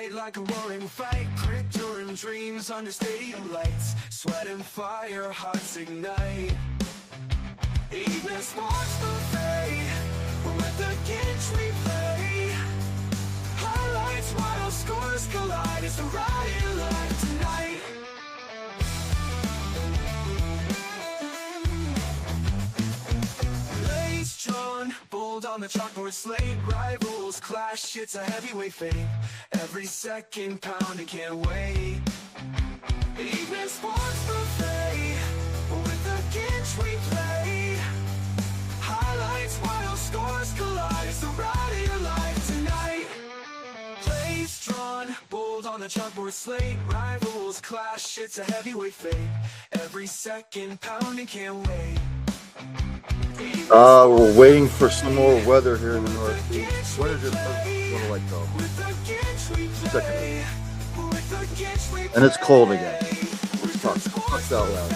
fight like a roaring fight, grit during dreams under stadium lights, sweat and fire, hearts ignite. Evening sports buffet, with the Ginch we play. Highlights, wild scores collide, it's the ride of your life tonight. Blades drawn, bold on the chalkboard slate, rivals clash, it's a heavyweight fate. Every second pounding, can't wait. Evening sports buffet, with the Ginch we play. Highlights, wild scores collide, it's the ride of your life tonight. Plays drawn, bold on the chalkboard slate, rivals clash, it's a heavyweight fate. Every second pounding, can't wait. We're waiting for some more weather here in the Northeast. When is it going to like go? Second. And it's cold again. Talk out loud.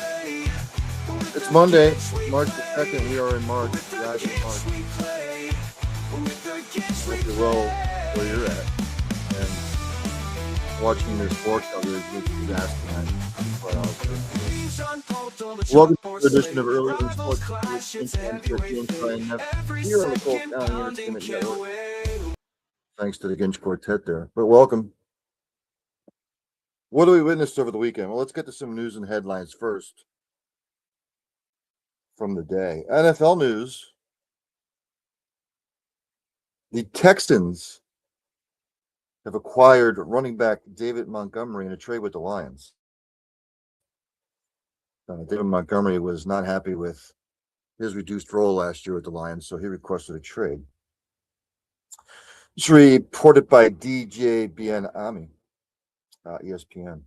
It's Monday, March the 2nd. We are in March. Guys, in March. Hope you're well where you're at. And watching your sports coverage, which is asking. Welcome to the edition of Early Release Sports here on the Cole County Entertainment Network. Thanks to the Ginch Quartet there. But welcome. What do we witnessed over the weekend? Well, let's get to some news and headlines first from the day. NFL news. The Texans have acquired running back David Montgomery in a trade with the Lions. David Montgomery was not happy with his reduced role last year with the Lions, so he requested a trade. It's reported by DJ Bienami, ESPN.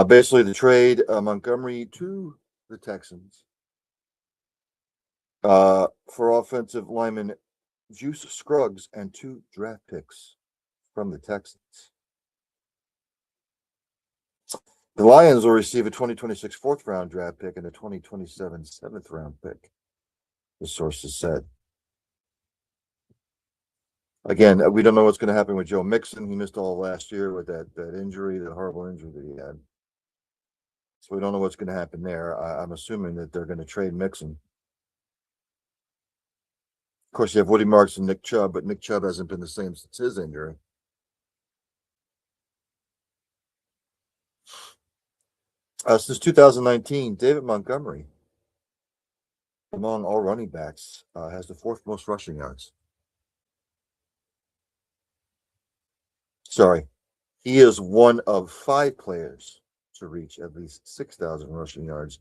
Basically, the trade Montgomery to the Texans for offensive lineman Juice Scruggs and 2 draft picks from the Texans. The Lions will receive a 2026 4th-round draft pick and a 2027 7th-round pick, the sources said. Again, we don't know what's going to happen with Joe Mixon. He missed all last year with that injury, that horrible injury that he had. So we don't know what's going to happen there. I'm assuming that they're going to trade Mixon. Of course, you have Woody Marks and Nick Chubb, but Nick Chubb hasn't been the same since his injury. Since 2019, David Montgomery, among all running backs, has the 4th most rushing yards. Sorry, he is one of 5 players to reach at least 6,000 rushing yards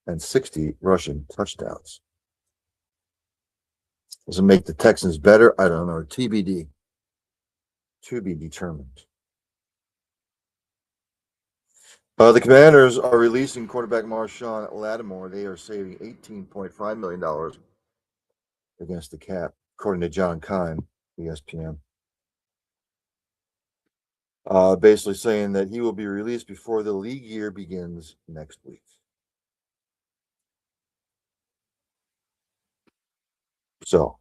and 60 rushing touchdowns. Does it make the Texans better? I don't know. TBD. To be determined. The Commanders are releasing quarterback Marshawn Lattimore. They are saving $18.5 million against the cap, according to John Kime, ESPN. Basically saying that he will be released before the league year begins next week. So,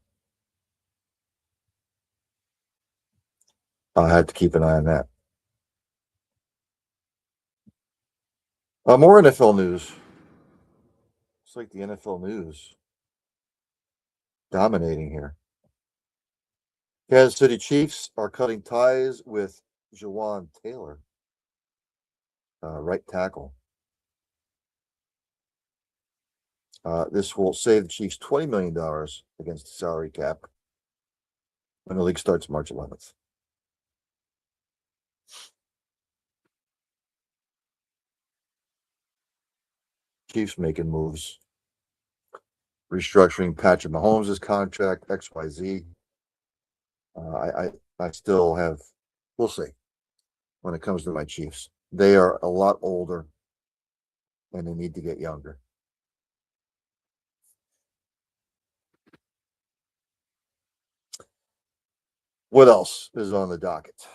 I had to keep an eye on that. More NFL news. It's like the NFL news dominating here. Kansas City Chiefs are cutting ties with Jawan Taylor, right tackle. This will save the Chiefs $20 million against the salary cap when the league starts March 11th. Chiefs making moves, restructuring Patrick Mahomes' contract, XYZ. I still have, we'll see when it comes to my Chiefs. They are a lot older and they need to get younger. What else is on the docket?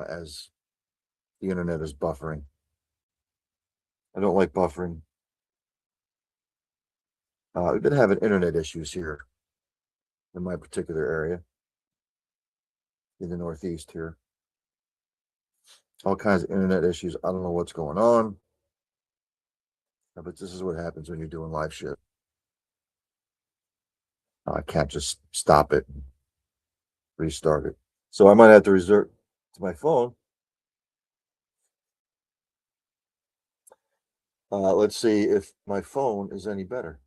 As the internet is buffering. I don't like buffering. We've been having internet issues here in my particular area in the Northeast here. All kinds of internet issues. I don't know what's going on, but this is what happens when you're doing live shit. I can't just stop it and restart it. So I might have to resort to my phone. Let's see if my phone is any better.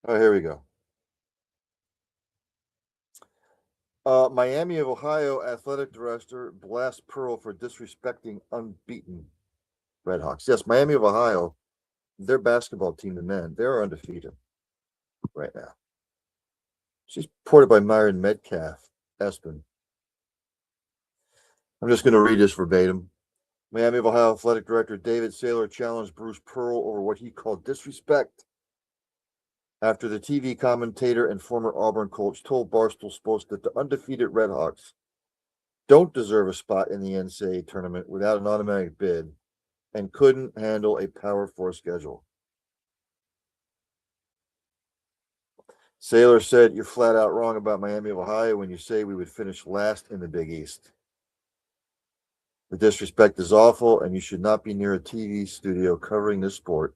Oh, here we go. Miami of Ohio athletic director blasts Pearl for disrespecting unbeaten Redhawks. Yes, Miami of Ohio, their basketball team, the men, they're undefeated right now. She's reported by Myron Metcalf, Espen. I'm just going to read this verbatim. Miami of Ohio athletic director David Saylor challenged Bruce Pearl over what he called disrespect after the TV commentator and former Auburn coach told Barstool Sports that the undefeated Redhawks don't deserve a spot in the NCAA tournament without an automatic bid and couldn't handle a Power 4 schedule. Saylor said, "You're flat out wrong about Miami of Ohio when you say we would finish last in the Big East. The disrespect is awful, and you should not be near a TV studio covering this sport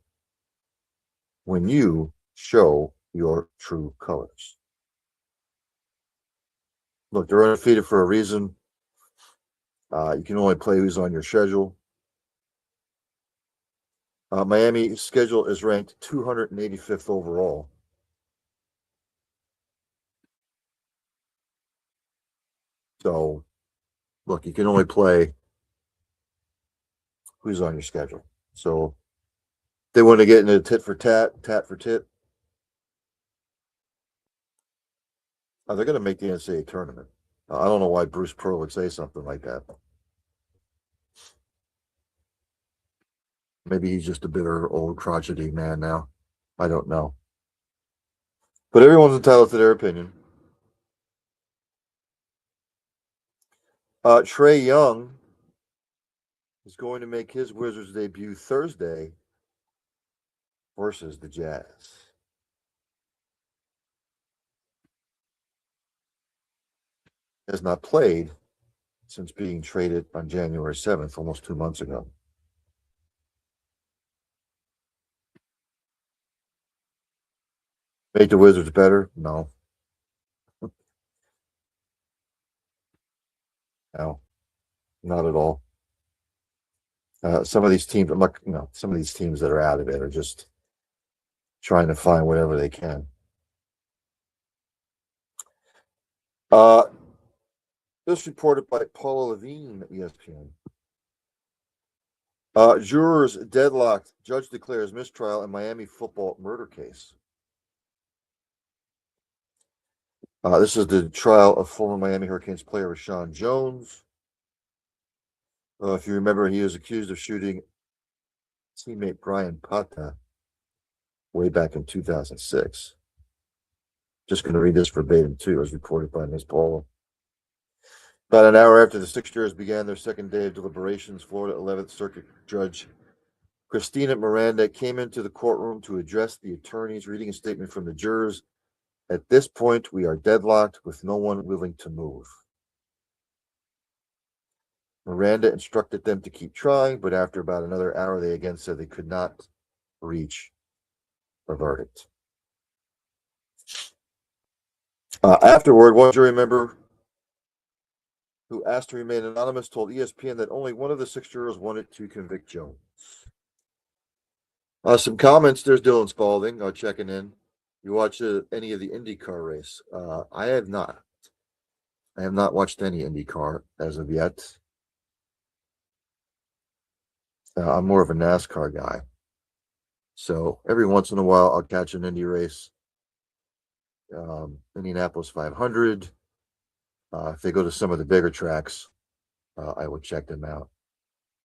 when you show your true colors." Look, they're undefeated for a reason. You can only play who's on your schedule. Miami's schedule is ranked 285th overall. So, look, you can only play who's on your schedule. So, they want to get into tit for tat, tat for tit. They're going to make the NCAA tournament. I don't know why Bruce Pearl would say something like that. Maybe he's just a bitter old crotchety man now. I don't know. But everyone's entitled to their opinion. Trae Young is going to make his Wizards debut Thursday versus the Jazz. Has not played since being traded on January 7th, almost 2 months ago. Make the Wizards better? No. No, not at all. Some of these teams, some of these teams that are out of it are just trying to find whatever they can. This reported by Paula Levine at ESPN. Jurors deadlocked. Judge declares mistrial in Miami football murder case. This is the trial of former Miami Hurricanes player Rashawn Jones. If you remember, he was accused of shooting teammate Brian Pata way back in 2006. Just going to read this verbatim, too, as reported by Ms. Paula. About an hour after the 6 jurors began their second day of deliberations, Florida 11th Circuit Judge Christina Miranda came into the courtroom to address the attorneys, reading a statement from the jurors. At this point, we are deadlocked with no one willing to move. Miranda instructed them to keep trying, but after about another hour, they again said they could not reach a verdict. Afterward, one jury member who asked to remain anonymous told ESPN that only one of the 6 jurors wanted to convict Jones. Some comments. There's Dylan Spalding checking in. You watch any of the IndyCar race? I have not. I have not watched any IndyCar as of yet. I'm more of a NASCAR guy. So every once in a while, I'll catch an Indy race. Indianapolis 500. If they go to some of the bigger tracks, I will check them out.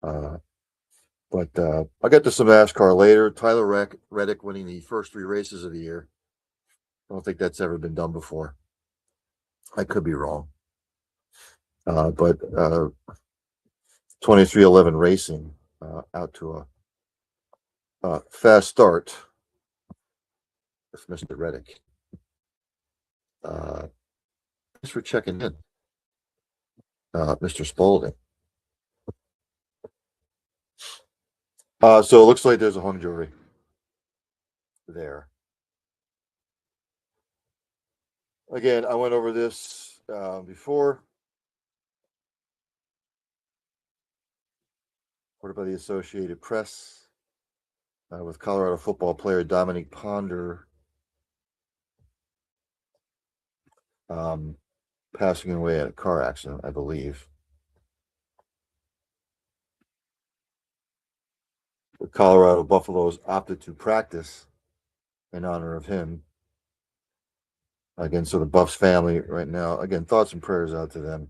But I'll get to some NASCAR later. Tyler Reddick winning the first 3 races of the year. I don't think that's ever been done before. I could be wrong. But 2311 Racing out to Fast start with Mr. Reddick. Thanks for checking in, Mr. Spaulding. So it looks like there's a hung jury there. Again, I went over this before. Reported by the Associated Press with Colorado football player Dominique Ponder passing away in a car accident, I believe. The Colorado Buffaloes opted to practice in honor of him. Again, so the Buffs family right now, again, thoughts and prayers out to them.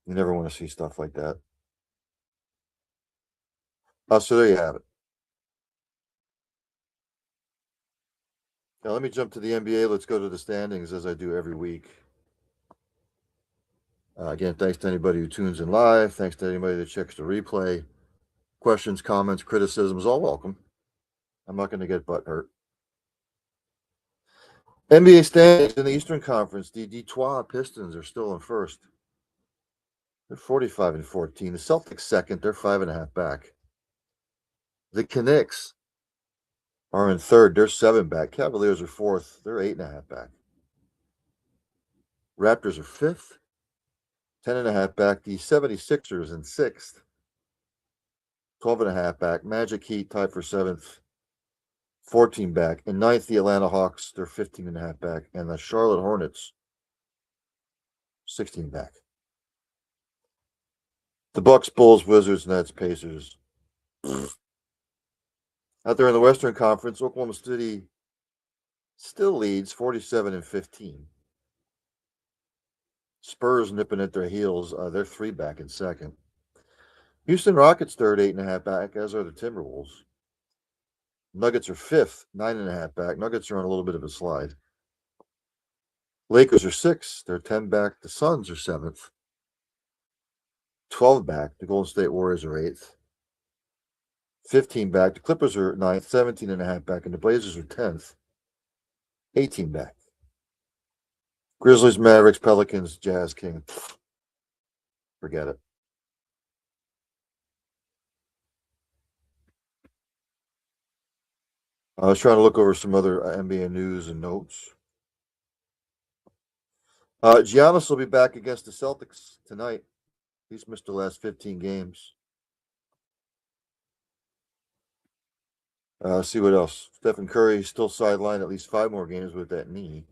You never want to see stuff like that. So there you have it. Now let me jump to the NBA. Let's go to the standings as I do every week. Again, thanks to anybody who tunes in live. Thanks to anybody that checks the replay. Questions, comments, criticisms, all welcome. I'm not going to get butt hurt. NBA standings in the Eastern Conference. The Detroit Pistons are still in first. They're 45-14. The Celtics second. They're 5.5 back. The Knicks are in third. They're 7 back. Cavaliers are fourth. They're 8.5 back. Raptors are fifth. 10.5 back. The 76ers in sixth. 12.5 back. Magic Heat tied for seventh. 14 back. In ninth, the Atlanta Hawks. They're 15.5 back. And the Charlotte Hornets, 16 back. The Bucks, Bulls, Wizards, Nets, Pacers. Out there in the Western Conference, Oklahoma City still leads 47-15. Spurs nipping at their heels. They're 3 back in second. Houston Rockets third, 8.5 back, as are the Timberwolves. Nuggets are fifth, 9.5 back. Nuggets are on a little bit of a slide. Lakers are sixth. They're 10 back. The Suns are seventh. 12 back. The Golden State Warriors are eighth. 15 back. The Clippers are ninth, 17.5 back. And the Blazers are 10th, 18 back. Grizzlies, Mavericks, Pelicans, Jazz, Kings. Forget it. I was trying to look over some other NBA news and notes. Giannis will be back against the Celtics tonight. He's missed the last 15 games. See what else. Stephen Curry still sidelined at least 5 more games with that knee.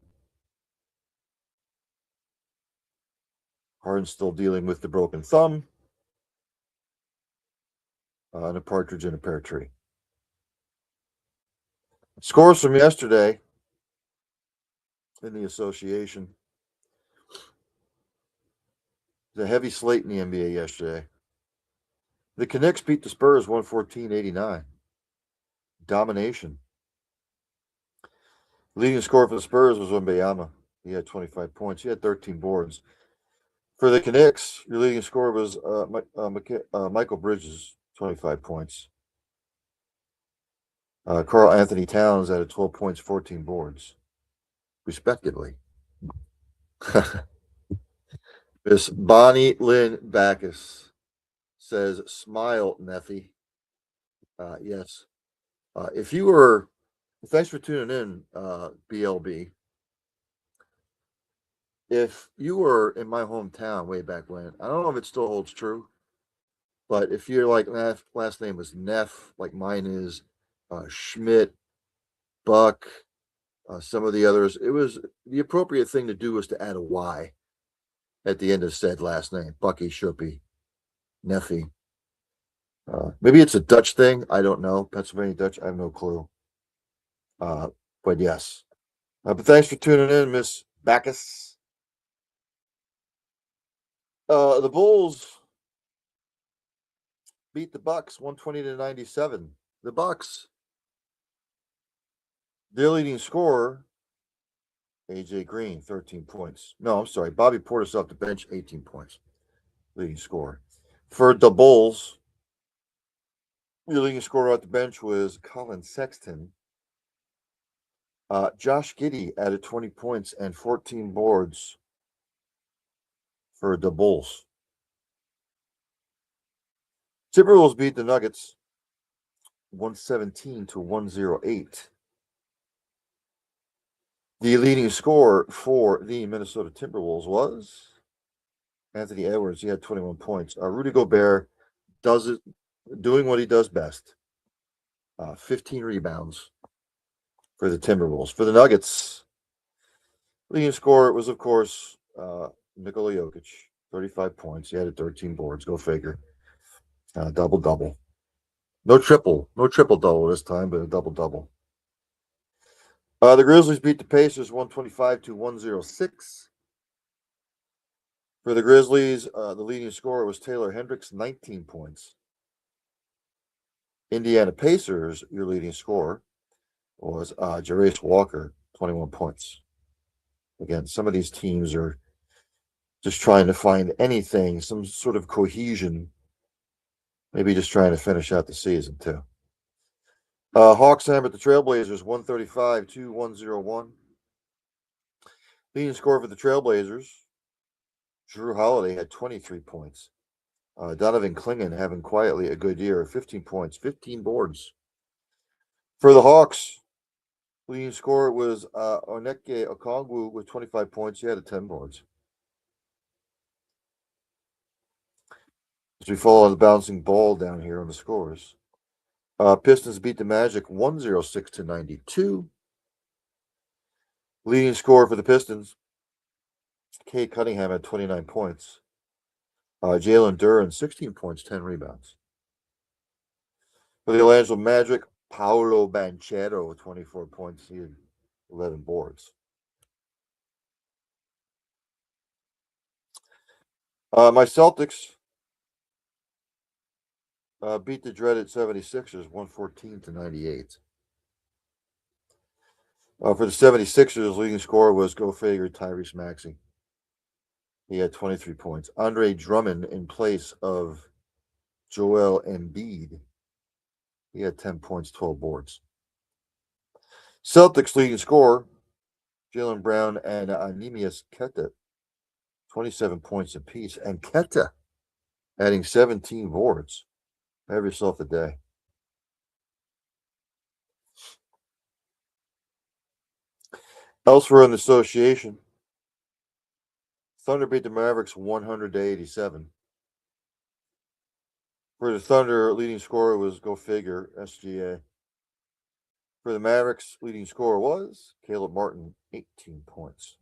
Harden's still dealing with the broken thumb. And a partridge in a pear tree. Scores from yesterday in the association. The heavy slate in the NBA yesterday. The Knicks beat the Spurs 114-89. Domination. Leading scorer for the Spurs was Wembanyama. He had 25 points. He had 13 boards. For the Knicks, your leading scorer was Michael Bridges, 25 points. Karl Anthony Towns added 12 points, 14 boards, respectively. Miss Bonnie Lynn Backus says, "Smile, Neffy." Yes. If you were, thanks for tuning in, BLB. If you were in my hometown way back when, I don't know if it still holds true, but if your like last name was Neff, like mine is, Schmidt, Buck, some of the others, it was the appropriate thing to do was to add a Y at the end of said last name. Bucky, Shuppy, Neffy. Maybe it's a Dutch thing. I don't know. Pennsylvania Dutch. I have no clue. But yes. But thanks for tuning in, Miss Backus. The Bulls beat the Bucks 120-97. The Bucks, their leading scorer, AJ Green, 13 points. No, I'm sorry. Bobby Portis off the bench, 18 points. Leading scorer. For the Bulls, Your leading scorer at the bench was Colin Sexton. Josh Giddey added 20 points and 14 boards for the Bulls. Timberwolves beat the Nuggets 117 to 108. The leading scorer for the Minnesota Timberwolves was Anthony Edwards. He had 21 points. Rudy Gobert does it, doing what he does best. 15 rebounds for the Timberwolves. For the Nuggets, leading scorer was, of course, Nikola Jokic, 35 points. He had 13 boards. Go figure. Double-double. No triple-double this time, but a double-double. The Grizzlies beat the Pacers 125 to 106. For the Grizzlies, the leading scorer was Taylor Hendricks, 19 points. Indiana Pacers, your leading scorer, was Jarace Walker, 21 points. Again, some of these teams are just trying to find anything, some sort of cohesion, maybe just trying to finish out the season, too. Hawks hammered the Trailblazers 135 to 101. Leading scorer for the Trailblazers, Drew Holiday, had 23 points. Donovan Clingan having quietly a good year, 15 points, 15 boards. For the Hawks, leading scorer was Oneke Okongwu with 25 points. He had 10 boards. As we follow the bouncing ball down here on the scores, Pistons beat the Magic 106 to 92. Leading scorer for the Pistons, Kate Cunningham had 29 points. Jalen Duren, 16 points, 10 rebounds. For the Orlando Magic, Paolo Banchero, 24 points, he had 11 boards. My Celtics beat the dreaded 76ers 114 to 98. For the 76ers, leading scorer was go figure Tyrese Maxey. He had 23 points. Andre Drummond in place of Joel Embiid. He had 10 points, 12 boards. Celtics leading scorer, Jaylen Brown and Anemias Keta, 27 points apiece. And Keta adding 17 boards. Have yourself a day. Elsewhere in the association, Thunder beat the Mavericks 100 to 87. For the Thunder, leading scorer was, go figure, SGA. For the Mavericks, leading scorer was Caleb Martin, 18 points.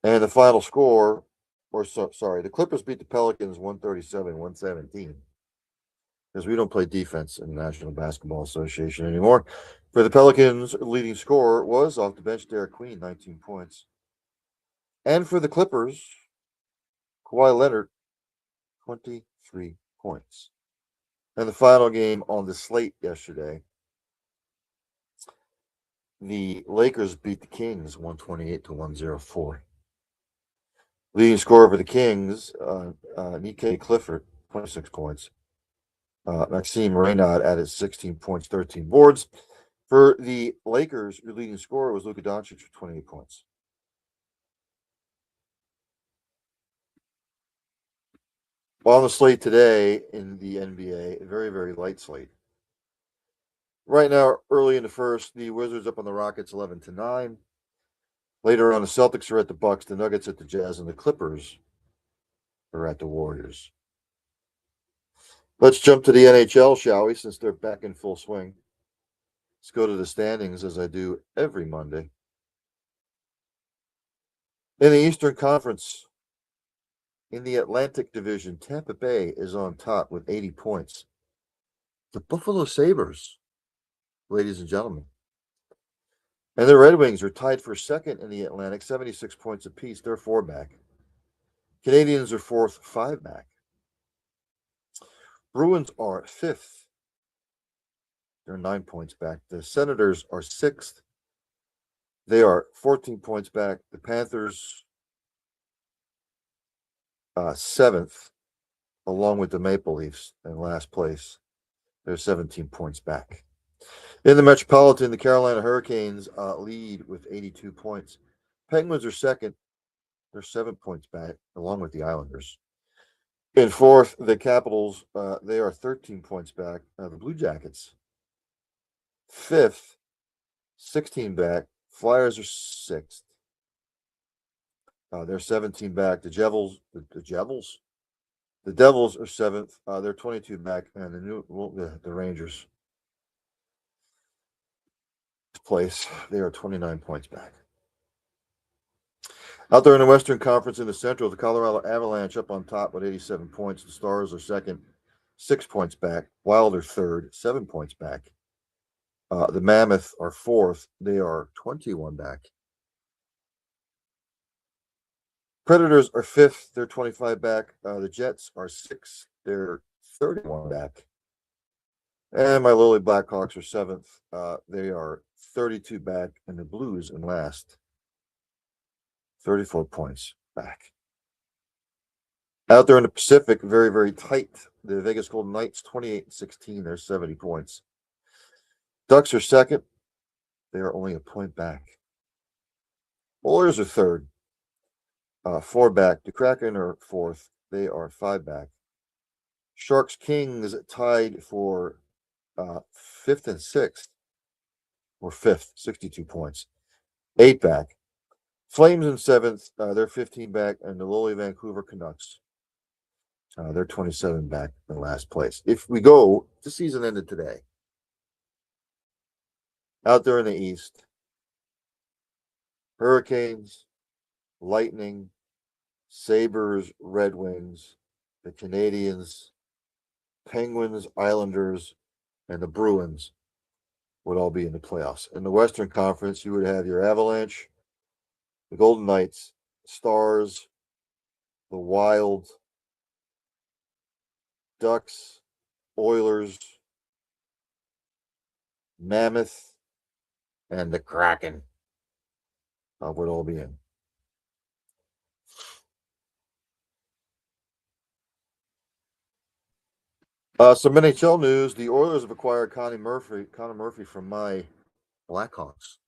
And the final score, the Clippers beat the Pelicans 137-117. Because we don't play defense in the National Basketball Association anymore. For the Pelicans, leading scorer was off the bench, Derek Queen, 19 points. And for the Clippers, Kawhi Leonard, 23 points. And the final game on the slate yesterday, the Lakers beat the Kings 128 to 104. Leading scorer for the Kings, Nikkei Clifford, 26 points. Maxime Reynaud added 16 points, 13 boards. For the Lakers, your leading scorer was Luka Doncic with 28 points. On the slate today in the NBA, a very, very light slate. Right now, early in the first, the Wizards up on the Rockets 11 to 9. Later on, the Celtics are at the Bucks, the Nuggets at the Jazz, and the Clippers are at the Warriors. Let's jump to the NHL, shall we, since they're back in full swing. Let's go to the standings as I do every Monday. In the Eastern Conference, in the Atlantic Division, Tampa Bay is on top with 80 points. The Buffalo Sabres, ladies and gentlemen. And the Red Wings are tied for second in the Atlantic, 76 points apiece. They're 4 back. Canadians are fourth, 5 back. Bruins are fifth. They're 9 points back. The Senators are sixth. They are 14 points back. The Panthers, seventh. along with the Maple Leafs in last place. They're 17 points back. In the Metropolitan, the Carolina Hurricanes lead with 82 points. Penguins are second. They're 7 points back, along with the Islanders. In fourth, the Capitals, they are 13 points back. The Blue Jackets, fifth, 16 back. Flyers are sixth. They're 17 back. The Devils are seventh. They're 22 back, and the Rangers place. They are 29 points back. Out there in the Western Conference in the Central, the Colorado Avalanche up on top with 87 points. The Stars are second, 6 points back. Wild are third, 7 points back. The Mammoth are fourth. They are 21 back. Predators are fifth. They're 25 back. The Jets are sixth. They're 31 back. And my lowly Blackhawks are seventh. They are 32 back. And the Blues in last, 34 points back. Out there in the Pacific, very, very tight. The Vegas Golden Knights, 28-16. They're 70 points. Ducks are second. They are only a point back. Oilers are third. 4 back. The Kraken are fourth. They are 5 back. Sharks Kings tied for fifth and sixth, or fifth, 62 points. 8 back. Flames in seventh. They're 15 back. And the lowly Vancouver Canucks, they're 27 back in last place. If we go, the season ended today. Out there in the East, Hurricanes, Lightning, Sabres, Red Wings, the Canadiens, Penguins, Islanders, and the Bruins would all be in the playoffs. In the Western Conference, you would have your Avalanche, the Golden Knights, Stars, the Wild, Ducks, Oilers, Mammoth, and the Kraken would all be in. Some NHL news. The Oilers have acquired Connor Murphy from my Blackhawks.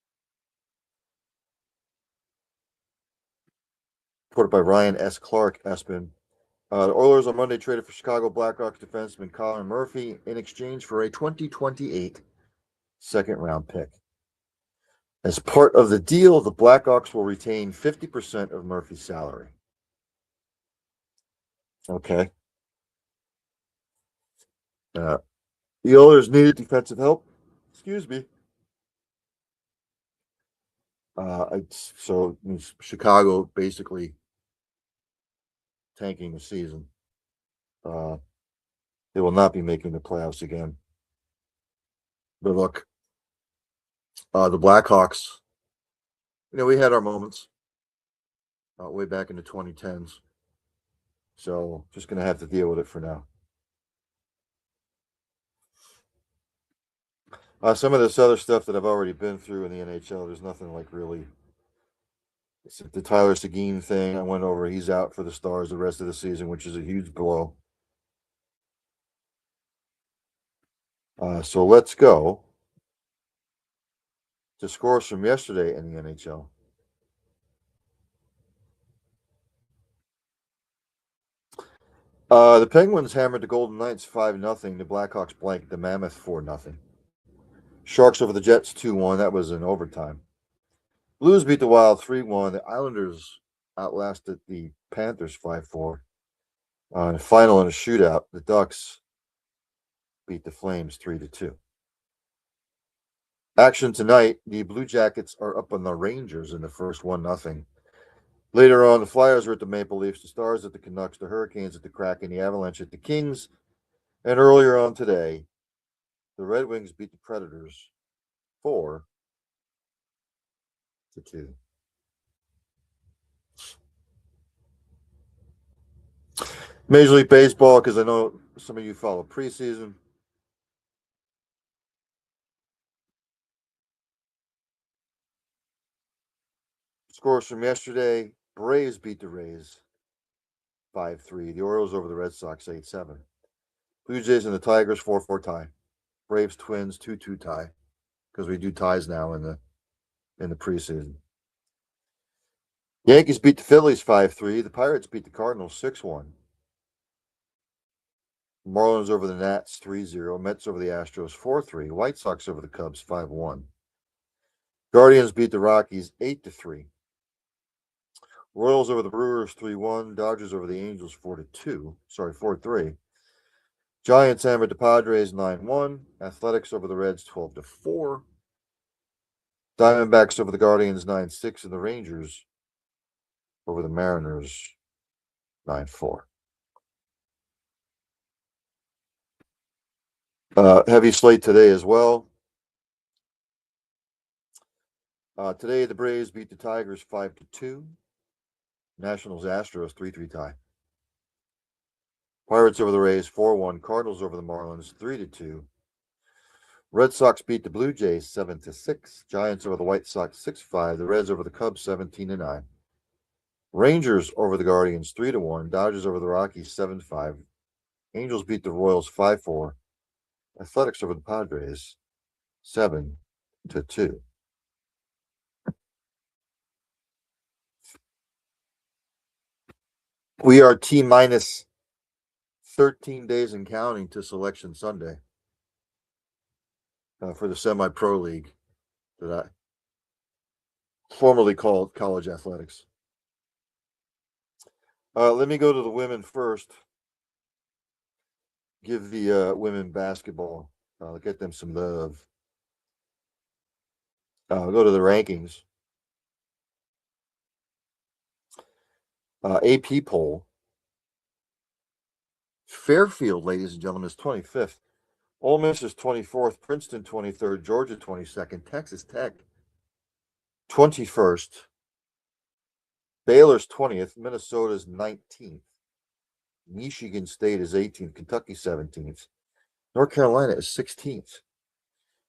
Reported by Ryan S. Clark, Espen. The Oilers on Monday traded for Chicago Blackhawks defenseman Connor Murphy in exchange for a 2028 second-round pick. As part of the deal, the Blackhawks will retain 50% of Murphy's salary. Okay. The Oilers needed defensive help. Excuse me. So Chicago basically tanking the season. They will not be making the playoffs again. But look, the Blackhawks, we had our moments way back in the 2010s. So just going to have to deal with it for now. Some of this other stuff that I've already been through in the NHL, there's nothing like really. It's the Tyler Seguin thing I went over. He's out for the Stars the rest of the season, which is a huge blow. So let's go to scores from yesterday in the NHL. The Penguins hammered the Golden Knights 5-0. The Blackhawks blanked the Mammoth 4-0. Sharks over the Jets 2-1. That was in overtime. Blues beat the Wild 3-1. The Islanders outlasted the Panthers 5-4. The final in a shootout, the Ducks beat the Flames 3-2. Action tonight, the Blue Jackets are up on the Rangers in the first 1-0. Later on, the Flyers are at the Maple Leafs, the Stars at the Canucks, the Hurricanes at the Kraken, the Avalanche at the Kings. And earlier on today, the Red Wings beat the Predators 4-2. Major League Baseball, because I know some of you follow preseason. Scores from yesterday, Braves beat the Rays 5-3. The Orioles over the Red Sox 8-7. Blue Jays and the Tigers 4-4 tie. Braves Twins 2-2 tie, because we do ties now in the preseason. Yankees beat the Phillies 5-3. The Pirates beat the Cardinals 6-1. Marlins over the Nats 3-0. Mets over the Astros 4-3. White Sox over the Cubs 5-1. Guardians beat the Rockies 8-3. Royals over the Brewers 3-1. Dodgers over the Angels 4-3. Giants hammered the Padres 9-1. Athletics over the Reds 12-4. Diamondbacks over the Guardians 9-6, and the Rangers over the Mariners 9-4. Heavy slate today as well. Today the Braves beat the Tigers 5-2. Nationals Astros 3-3 tie. Pirates over the Rays 4-1. Cardinals over the Marlins 3-2. Red Sox beat the Blue Jays 7-6. Giants over the White Sox 6-5. The Reds over the Cubs 17-9. Rangers over the Guardians 3-1. Dodgers over the Rockies 7-5. Angels beat the Royals 5-4. Athletics over the Padres 7-2. We are T-minus 13 days and counting to Selection Sunday for the Semi-Pro League that I formerly called college athletics. Let me go to the women first. Give the women basketball, get them some love. Go to the rankings. AP poll. Fairfield, ladies and gentlemen, is 25th. Ole Miss is 24th. Princeton 23rd. Georgia 22nd. Texas Tech 21st. Baylor's 20th. Minnesota's 19th. Michigan State is 18th. Kentucky 17th. North Carolina is 16th.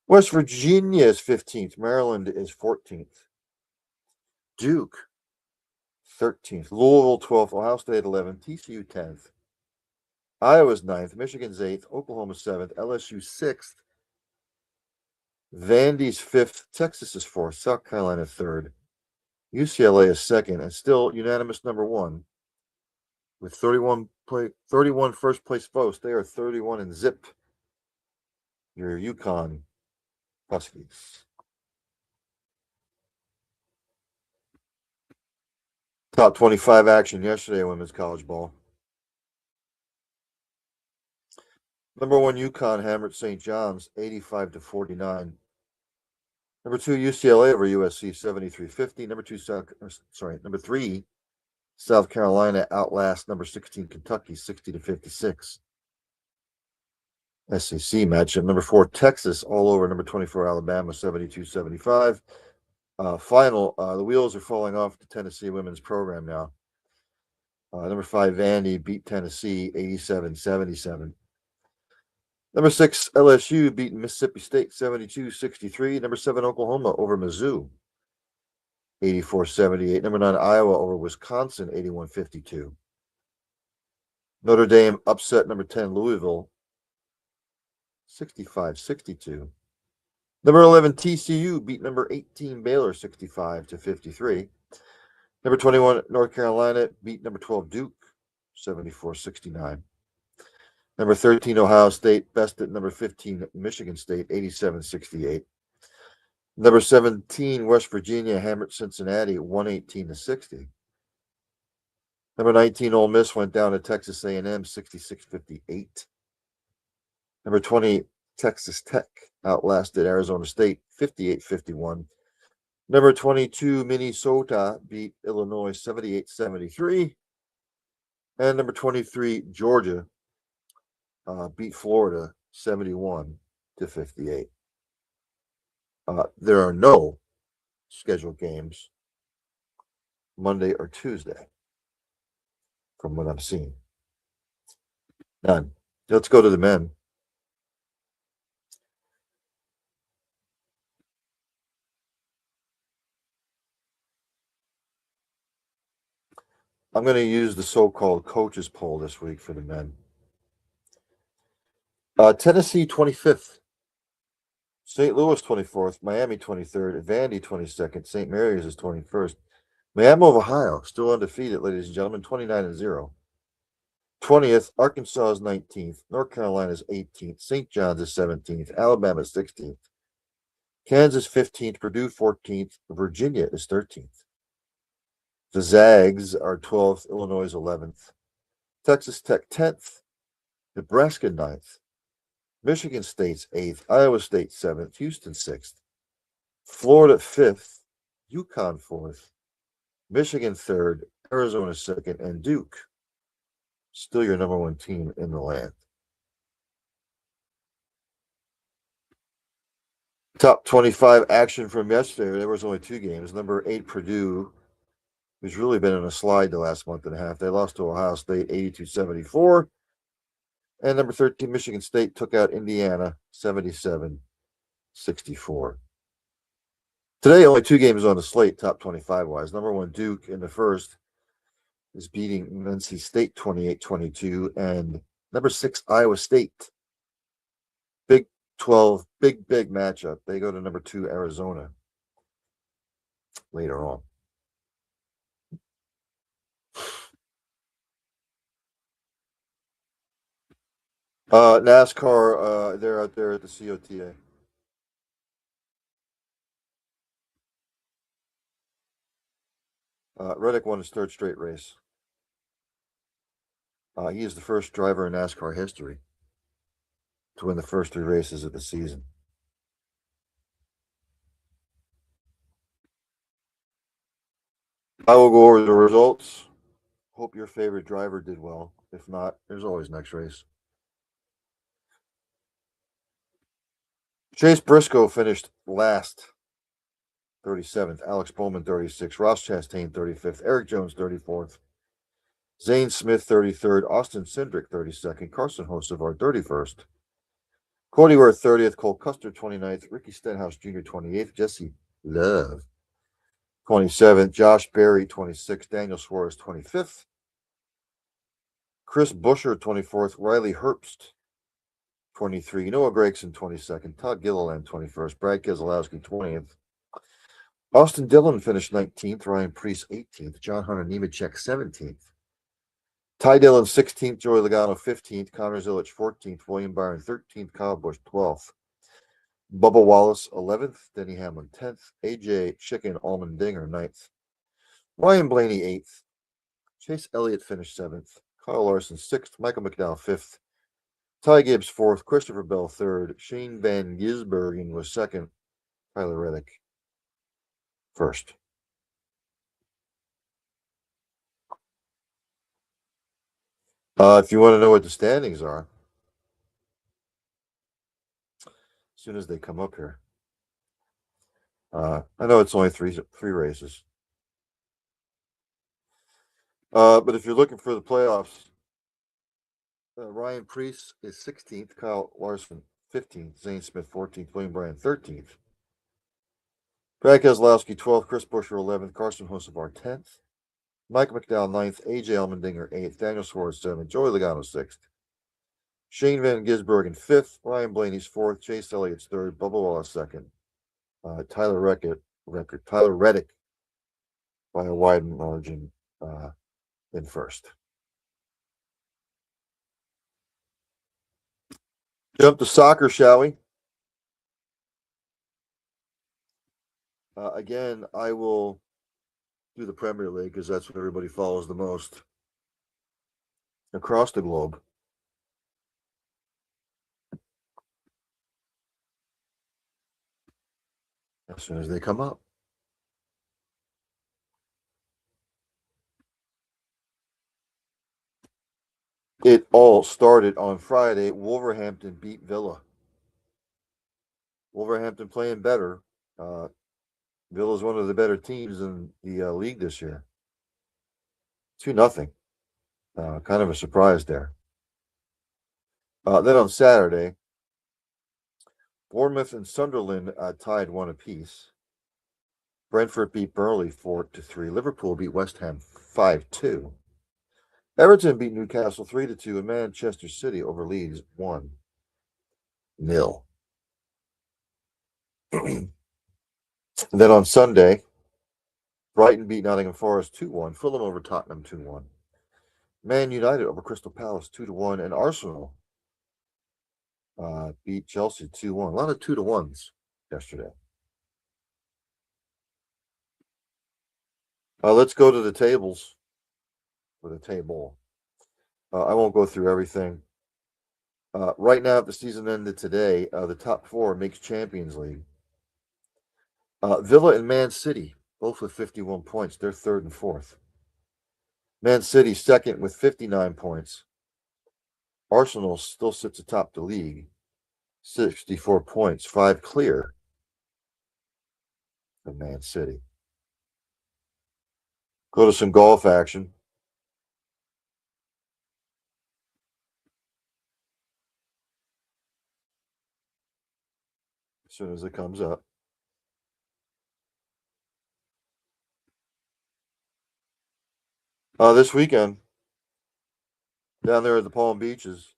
West Virginia is 15th. Maryland is 14th. Duke 13th. Louisville 12th. Ohio State 11th. TCU 10th. Iowa's 9th. Michigan's 8th. Oklahoma 7th. LSU 6th. Vandy's 5th. Texas is 4th. South Carolina 3rd. UCLA is 2nd, and still unanimous number 1 with 31 first place votes. They are 31 and zip. Your UConn Huskies. Top 25 action yesterday, women's college ball. Number 1 UConn hammered St. John's 85-49. Number 2 UCLA over USC 73-50. Number 3 South Carolina outlast number 16 Kentucky 60-56. SEC matchup. Number 4 Texas all over number 24 Alabama 72-75. The wheels are falling off the Tennessee women's program now. Number 5 Vandy beat Tennessee 87-77. Number 6 LSU beat Mississippi State 72-63. Number 7 Oklahoma over Mizzou 84-78. Number 9 Iowa over Wisconsin 81-52. Notre Dame upset number 10 Louisville 65-62. Number 11 TCU beat number 18 Baylor 65-53. Number 21 North Carolina beat number 12 Duke 74-69. Number 13 Ohio State bested number 15 Michigan State 87-68. Number 17 West Virginia hammered Cincinnati 118-60. Number 19 Ole Miss went down to Texas A&M 66-58. Number 20 Texas Tech outlasted Arizona State 58-51. Number 22 Minnesota beat Illinois 78-73. And number 23 Georgia beat Florida 71-58. There are no scheduled games Monday or Tuesday from what I'm seeing. None. Let's go to the men. I'm going to use the so-called coaches poll this week for the men. Tennessee 25th, St. Louis 24th, Miami 23rd, Vandy 22nd, St. Mary's is 21st. Miami of Ohio, still undefeated, ladies and gentlemen, 29-0. 20th, Arkansas is 19th, North Carolina is 18th, St. John's is 17th, Alabama is 16th, Kansas 15th, Purdue 14th, Virginia is 13th. The Zags are 12th, Illinois is 11th, Texas Tech 10th, Nebraska 9th, Michigan State's 8th, Iowa State 7th, Houston 6th, Florida 5th, UConn 4th, Michigan 3rd, Arizona 2nd, and Duke still your number one team in the land. Top 25 action from yesterday. There was only 2 games. Number 8, Purdue, who's really been on a slide the last month and a half. They lost to Ohio State 82-74. And number 13, Michigan State took out Indiana 77-64. Today, only 2 games on the slate, top 25-wise. Number 1, Duke in the first is beating NC State 28-22. And number 6, Iowa State. Big 12, big matchup. They go to number 2, Arizona later on. NASCAR, they're out there at the COTA. Reddick won his 3rd straight race. He is the first driver in NASCAR history to win the first 3 races of the season. I will go over the results. Hope your favorite driver did well. If not, there's always next race. Chase Briscoe finished last, 37th. Alex Bowman, 36th. Ross Chastain, 35th. Eric Jones, 34th. Zane Smith, 33rd. Austin Cindric, 32nd. Carson Hocevar, 31st. Cody Worth, 30th. Cole Custer, 29th. Ricky Stenhouse Jr., 28th. Jesse Love, 27th. Josh Berry, 26th. Daniel Suarez, 25th. Chris Buescher, 24th. Riley Herbst, 23. Noah Gragson, 22nd. Todd Gilliland, 21st. Brad Keselowski, 20th. Austin Dillon finished 19th. Ryan Preece, 18th. John Hunter Nemechek, 17th. Ty Dillon, 16th. Joey Logano, 15th. Connor Zilic, 14th. William Byron, 13th. Kyle Busch, 12th. Bubba Wallace, 11th. Denny Hamlin, 10th. AJ Chicken Allmendinger, 9th. Ryan Blaney, 8th. Chase Elliott finished 7th. Kyle Larson, 6th. Michael McDowell, 5th. Ty Gibbs, 4th. Christopher Bell, 3rd. Shane Van Gisbergen was 2nd. Tyler Reddick, 1st. If you want to know what the standings are, as soon as they come up here. I know it's only three races. But if you're looking for the playoffs, Ryan Preece is 16th, Kyle Larson 15th, Zane Smith 14th, William Bryan 13th, Brad Keselowski 12th, Chris Buescher 11th, Carson Hocevar 10th, Mike McDowell 9th, AJ Allmendinger 8th, Daniel Suarez 7th, Joey Logano 6th, Shane Van Gisbergen 5th, Ryan Blaney's 4th, Chase Elliott's 3rd, Bubba Wallace 2nd, Tyler Reddick by a wide margin in 1st. Jump to soccer, shall we? Again, I will do the Premier League because that's what everybody follows the most across the globe. As soon as they come up. It all started on Friday. Wolverhampton beat Villa. Wolverhampton playing better. Villa's one of the better teams in the league this year. 2-0. Kind of a surprise there. Then on Saturday, Bournemouth and Sunderland tied 1 apiece. Brentford beat Burnley 4-3. Liverpool beat West Ham 5-2. Everton beat Newcastle 3-2, and Manchester City over Leeds 1-0. And then on Sunday, Brighton beat Nottingham Forest 2-1, Fulham over Tottenham 2-1, Man United over Crystal Palace 2-1, and Arsenal beat Chelsea 2-1. A lot of 2-1s yesterday. Let's go to the tables for the table. I won't go through everything. Right now, if the season ended today, the top four makes Champions League. Villa and Man City, both with 51 points. They're third and fourth. Man City second with 59 points. Arsenal still sits atop the league, 64 points, 5 clear of Man City. Go to some golf action. As soon as it comes up. This weekend, down there at the Palm Beaches,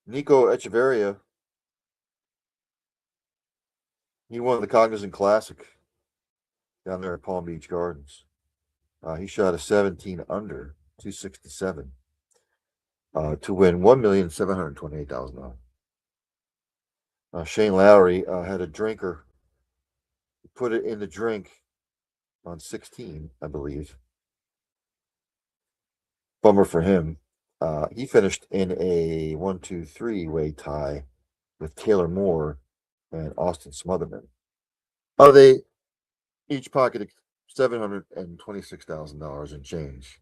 Nico Echeverria, he won the Cognizant Classic down there at Palm Beach Gardens. He shot a 17 under, 267, to win $1,728,000. Shane Lowry had a drinker, put it in the drink on 16, I believe. Bummer for him. He finished in a 1-2-3 way tie with Taylor Moore and Austin Smotherman. They each pocketed $726,000 in change,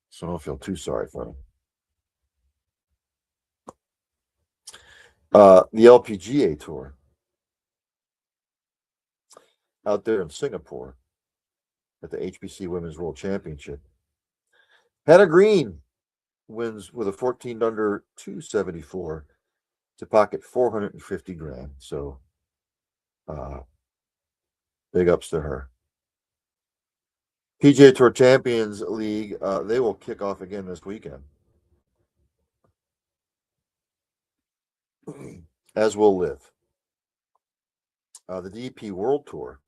so I don't feel too sorry for them. The LPGA Tour out there in Singapore at the HBC Women's World Championship. Hannah Green wins with a 14 under 274 to pocket $450,000. So big ups to her. PGA Tour Champions League, they will kick off again this weekend, as will live. The DP World Tour,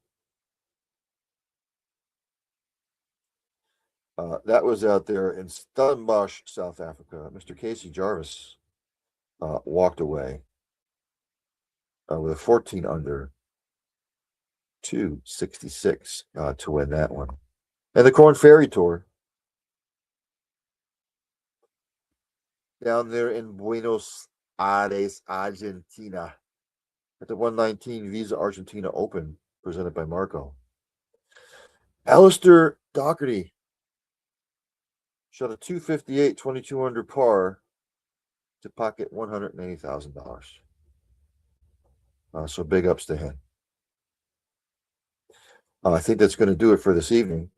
that was out there in Stellenbosch, South Africa. Mr. Casey Jarvis walked away with a 14 under 266 to win that one. And the Corn Ferry Tour down there in Buenos Aires, Argentina, at the 119 Visa Argentina Open presented by Marco. Alistair Doherty shot a 258, 22 under par to pocket $180,000. So big ups to him. I think that's going to do it for this evening.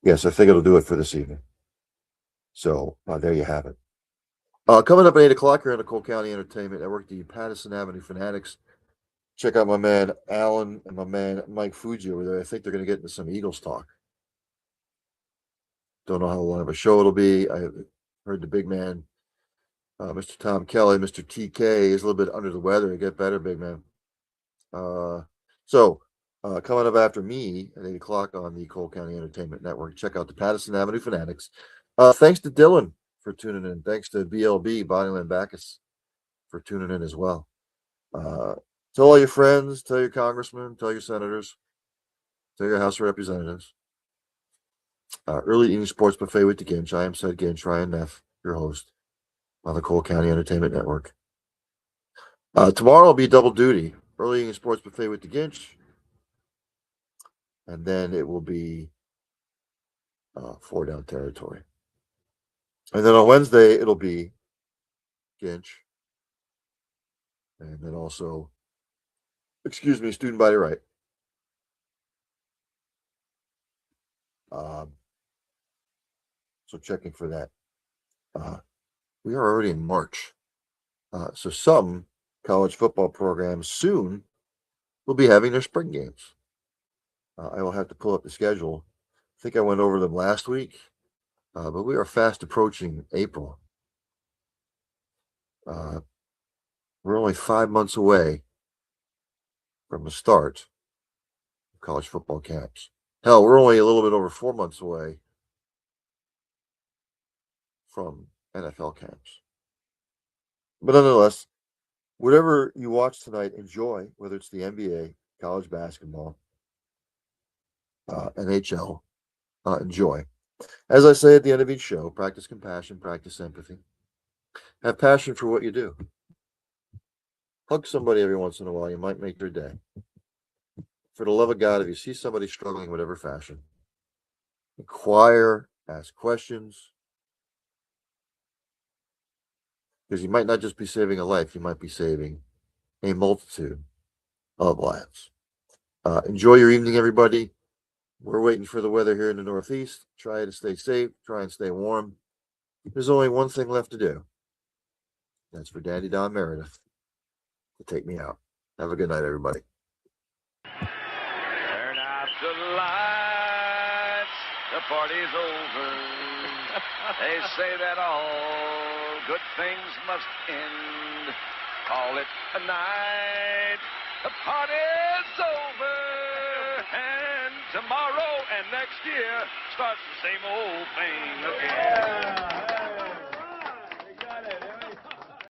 Yes, I think it'll do it for this evening. So there you have it. Coming up at 8 o'clock here on the Cole County Entertainment Network, the Patterson Avenue Fanatics. Check out my man Alan and my man Mike Fuji over there. I think they're going to get into some Eagles talk. Don't know how long of a show it'll be. I heard the big man, Mr. Tom Kelly, Mr. TK, is a little bit under the weather. Get better, big man. So coming up after me at 8 o'clock on the Cole County Entertainment Network, check out the Patterson Avenue Fanatics. Thanks to Dylan for tuning in. Thanks to BLB, Bodyland Backus, for tuning in as well. Tell all your friends, tell your congressmen, tell your senators, tell your House of Representatives. Early Evening Sports Buffet with the Ginch. I am said Ginch, Ryan Neff, your host on the Cole County Entertainment Network. Tomorrow will be double duty. Early Evening Sports Buffet with the Ginch. And then it will be 4 Down Territory. And then on Wednesday, it'll be Ginch. And then also, Student Body Right. So checking for that. We are already in March. So some college football programs soon will be having their spring games. I will have to pull up the schedule. I think I went over them last week, but we are fast approaching April. We're only 5 months away from the start of college football camps. Hell, we're only a little bit over 4 months away from NFL camps. But nonetheless, whatever you watch tonight, enjoy, whether it's the NBA, college basketball, NHL, enjoy. As I say at the end of each show, practice compassion, practice empathy. Have passion for what you do. Hug somebody every once in a while. You might make their day. For the love of God, if you see somebody struggling in whatever fashion, inquire, ask questions, because you might not just be saving a life, you might be saving a multitude of lives. Enjoy your evening, everybody. We're waiting for the weather here in the Northeast. Try to stay safe. Try and stay warm. There's only one thing left to do. That's for Daddy Don Meredith to take me out. Have a good night, everybody. Turn out the lights. The party's over. They say that all good things must end. Call it a night. The party's over. And tomorrow and next year starts the same old thing again.